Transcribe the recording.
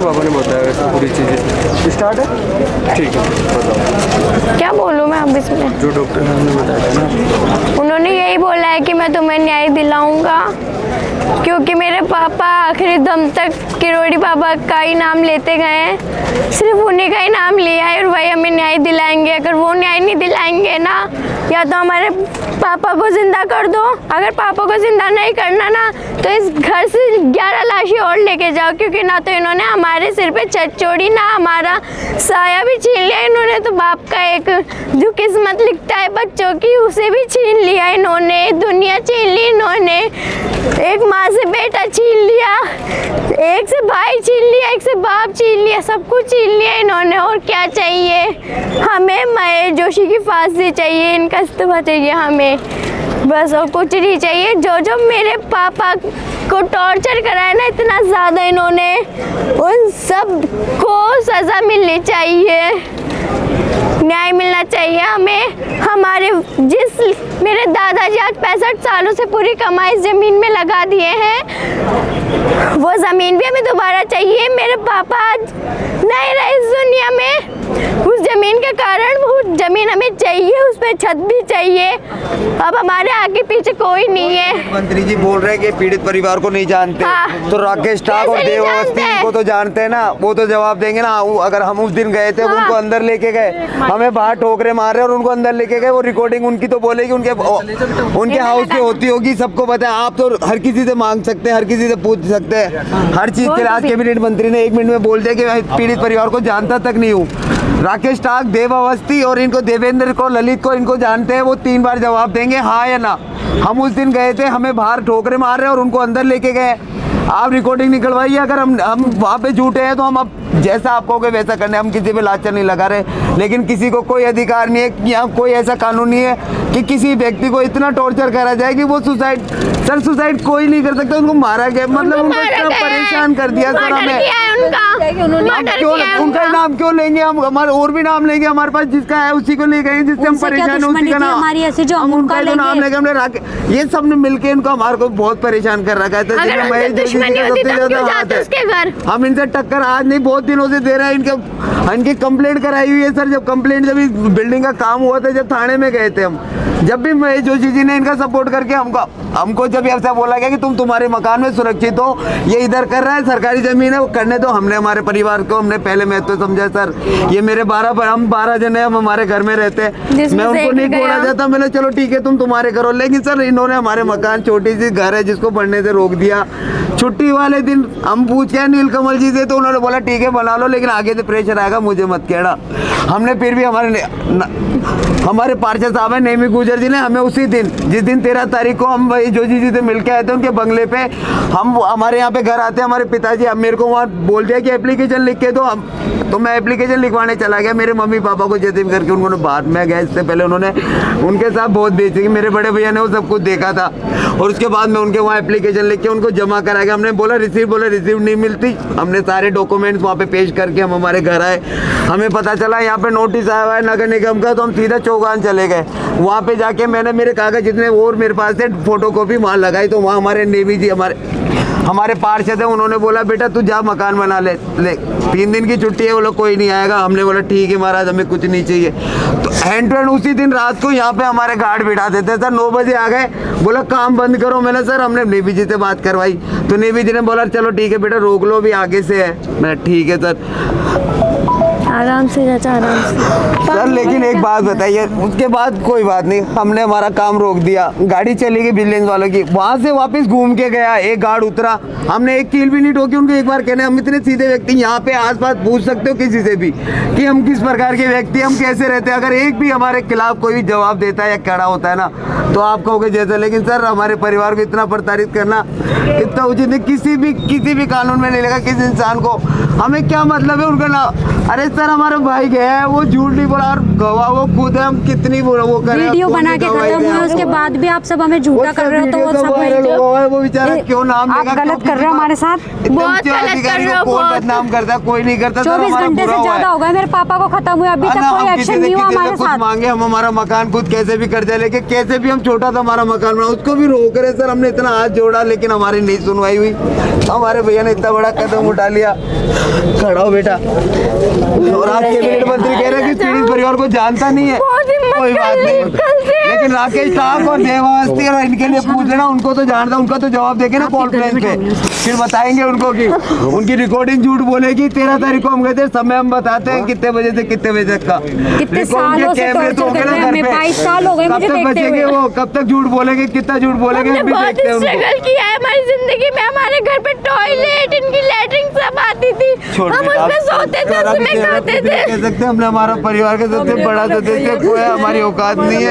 पापा ने बताया वैसे पूरी चीज़ें स्टार्ट है। ठीक है, बताओ क्या बोलूँ मैं अब इसमें। जो डॉक्टर साहब ने बताया था ना, उन्होंने यही बोला है कि मैं तुम्हें न्याय दिलाऊंगा, क्योंकि मेरे पापा आखिरी दम तक किरोड़ी बाबा का ही नाम लेते गए हैं, सिर्फ उन्हीं का ही नाम लिया है और वही हमें न्याय दिलाएंगे। अगर वो न्याय नहीं दिलाएंगे ना, या तो हमारे पापा को जिंदा कर दो, अगर पापा को जिंदा नहीं करना ना तो इस घर से 11 लाशें और लेके जाओ, क्योंकि ना तो इन्होंने हमारे सिर पे छत छोड़ी, ना हमारा साया भी छीन लिया इन्होंने। तो बाप का एक जो किस्मत लिखता है बच्चों की, उसे भी छीन लिया इन्होंने, दुनिया छीन ली इन्होंने, एक माँ से बेटा छीन लिया, एक से भाई छीन लिया, एक से बाप छीन लिया, सब कुछ छीन लिया इन्होंने। और क्या चाहिए हमें? महेश जोशी की फांसी चाहिए, इनका इस्तीफा चाहिए हमें, बस और कुछ नहीं चाहिए। जो जो मेरे पापा को टॉर्चर कराया ना इतना ज़्यादा इन्होंने, उन सब को सज़ा मिलनी चाहिए, न्याय मिलना चाहिए हमें। हमारे मेरे दादाजी आज 65 सालों से पूरी कमाई ज़मीन में लगा दिए हैं, वो ज़मीन भी हमें दोबारा चाहिए। मेरे पापा आज नहीं रहे इस दुनिया में, उस ज़मीन के कारण वो ज़मीन हमें चाहिए, उस पर छत भी चाहिए। अब हमारे आगे पीछे कोई नहीं है। मंत्री जी बोल रहे हैं कि पीड़ित परिवार को नहीं जानते, हाँ। तो राकेश ठाक और देव अवस्थी को तो जानते हैं ना, वो तो जवाब देंगे ना। अगर हम उस दिन गए थे, हाँ। उनको अंदर लेके गए, हमें बाहर ठोकरे मार रहे और उनको अंदर लेके गए, वो रिकॉर्डिंग उनकी तो बोलेगी, उनके हाउस पे होती होगी, सबको पता है। आप तो हर किसी से मांग सकते हैं, हर किसी से पूछ सकते हैं, हर चीज के लिए। आज कैबिनेट मंत्री ने 1 मिनट में बोल दिया कि पीड़ित परिवार को जानता तक नहीं हूँ। राकेश ठाक, देव अवस्थी और इनको देवेंद्र को, ललित को, इनको जानते हैं, वो 3 बार जवाब देंगे हाँ या ना। हम उस दिन गए थे, हमें बाहर ठोकरे मार रहे और उनको अंदर लेके गए। आप रिकॉर्डिंग निकलवाइए। अगर हम वहाँ पे झूठे हैं तो हम अब जैसा आप कहोगे वैसा करने, हम किसी पे लांछन नहीं लगा रहे, लेकिन किसी को कोई अधिकार नहीं है, यहाँ कोई ऐसा कानून नहीं है कि किसी व्यक्ति को इतना टॉर्चर करा जाए कि वो सुसाइड, सर सुसाइड कोई नहीं कर सकता, उनको मारा गया, मतलब उनको इतना परेशान कर दिया सर हमें। उनका नाम क्यों लेंगे हम? हमारे और भी नाम लेंगे, हमारे पास जिसका है उसी को ले गए, जिससे हम परेशान है उसी का नाम, हम उनका जो नाम लेंगे। हमने ये सब ने मिलके इनको हमारे को बहुत परेशान कर रखा है। महेश जोशी का सबसे ज्यादा हाथ है। हम इनसे टक्कर आज नहीं, बहुत दिनों से दे रहे हैं। इनकी कंप्लेंट कराई हुई है सर। जब कंप्लेंट, जब इस बिल्डिंग का काम हुआ था, जब थाने में गए थे हम, जब भी महेश जोशी जी ने इनका सपोर्ट करके हमको जब ऐसा बोला गया कि तुम्हारे मकान में सुरक्षित हो, ये इधर कर रहा है, सरकारी जमीन है, वो करने दो। हमने हमारे परिवार को हमने पहले महत्व समझा सर। ये मेरे 12 जन है, हम हमारे घर में रहते हैं, मैं उनको नहीं छोड़ा जाता। मैंने चलो ठीक है तुम्हारे करो, लेकिन सर इन्होंने हमारे मकान, छोटी सी घर है जिसको बनने से रोक दिया। छुट्टी वाले दिन हम पूछ के नीलकमल जी से, तो उन्होंने बोला ठीक है बना लो, लेकिन आगे से प्रेशर आएगा, मुझे मत कहना। हमने फिर भी हमारे पार्षद साहब है नेमी गुजर जी ने हमें उसी दिन, जिस दिन 13 तारीख को हम जोशी जी से मिलके आए थे उनके बंगले पे, हम हमारे यहाँ पे घर आते हैं हमारे पिताजी, अब मेरे को वहाँ बोल दिया कि एप्लीकेशन लिख के दो। तो मैं एप्लीकेशन लिखवाने चला गया, मेरे मम्मी पापा को जैसे भी करके उन्होंने, बाद में गया इससे पहले उन्होंने उनके साथ बहुत बेइज्जती की। मेरे बड़े भैया ने वो सब कुछ देखा था, और उसके बाद में उनके वहाँ एप्लीकेशन लिख के उनको जमा करा गया। हमने बोला रिसीव नहीं मिलती, हमने सारे डॉक्यूमेंट्स वहाँ पे पेश करके हम हमारे घर आए। हमें पता चला यहाँ पे नोटिस आया हुआ है नगर निगम का, तो हम सीधा चौगान चले गए। वहाँ पे जाके मैंने मेरे कागज जितने और मेरे पास थे फोटोकॉपी वहाँ लगाई, तो वहाँ हमारे नेवी जी, हमारे पार्षद है, उन्होंने बोला बेटा तू जा मकान बना ले 3 दिन की छुट्टी है, वो लोग कोई नहीं आएगा। हमने बोला ठीक है महाराज, हमें कुछ नहीं चाहिए। तो हैंड टू हैंड उसी दिन रात को यहाँ पे हमारे गार्ड बिठा देते सर। 9 बजे आ गए, बोला काम बंद करो। मैंने सर हमने नेवी जी से बात करवाई, तो नेवी जी ने बोला चलो ठीक है बेटा रोक लो, भी आगे से है। मैं ठीक है सर, आराम से चाचा, आराम से सर। लेकिन एक बात बताइए, उसके बाद कोई बात नहीं, हमने हमारा काम रोक दिया, गाड़ी चली गई विजिलेंस वालों की, वहाँ से वापस घूम के गया, एक गार्ड उतरा, हमने एक कील भी नहीं ठोकी उनको। एक बार कहने, हम इतने सीधे व्यक्ति, यहाँ पे आसपास पूछ सकते हो किसी से भी कि हम किस प्रकार के व्यक्ति, हम कैसे रहते हैं। अगर एक भी हमारे खिलाफ कोई भी जवाब देता है या खड़ा होता है ना, तो आप कहोगे जैसे। लेकिन सर हमारे परिवार को इतना प्रताड़ित करना इतना उचित नहीं, किसी भी कानून में नहीं लगा। किसी इंसान को, हमें क्या मतलब है उनका नाम? अरे सर हमारा भाई गया है, वो झूठ नहीं बोला, और गवाह वो खुद है। हम कितनी वो करें, वीडियो कौन बना सी के गवाही खत्म दें हुआ, उसके आपको? बाद भी आप सब हमें झूठा कर रहे हो, तो वो सब वो बेचारा क्यों नाम आप लेगा, क्यों गलत कर रहे हो किसी हमारे साथ। एकदम बहुत क्यों गलत अधिकारी कर रहे को हो, कौन बहुत। बदनाम करता है, कोई नहीं करता। सर 24 हमारा घंटे बुरा से हुआ ज्यादा है। हो गए, मेरे पापा को खत्म हुए, अभी तक ना, कोई हम एक्शन किसी नहीं हुआ से हमारे कुछ साथ। मांगे, हम हमारा मकान खुद कैसे भी कर जाए, लेकिन कैसे भी हम छोटा था हमारा मकान बना, उसको भी रोक रहे सर। हमने इतना हाथ जोड़ा, लेकिन हमारी नहीं सुनवाई हुई। हमारे भैया ने इतना बड़ा कदम उठा लिया। खड़ा हो बेटा। और आप कैबिनेट मंत्री कह रहे हैं कि पीड़ित परिवार को जानता नहीं है, बहुत हिम्मत कोई बात कर ली नहीं। कल से। लेकिन राकेश ठाकुर और देवास्ती और इनके लिए पूछ लेना, उनको तो जानता, उनका तो जवाब देंगे ना कॉन्फ्रेंस पे, फिर बताएंगे उनको कि उनकी रिकॉर्डिंग झूठ बोलेगी। 13 तारीख को हम गए थे, समय हम बताते हैं कितने बजे से कितने बजे तक का। कितने देखो, उनके सालों से कैमरे तो हो गए टॉर्चर कर ना रहे हैं घर हमें, पे। 22 साल हो गए कब मुझे तक देखते बचेंगे हुए। वो, कब तक झूठ बोलेंगे, कितना झूठ बोलेंगे, हमने हम भी बहुत देखते हैं उनको। स्ट्रगल किया है हमारी जिंदगी में। हमारे घर पे टॉयलेट, इनकी लैट्रिन सब आती थी, छोड़ हम बेटा, उसमें सोते थे, आप उसमें कह खाते थे। सकते हैं हमने हमारा परिवार का सबसे बड़ा सदस्य कोई है, हमारी औकात नहीं है।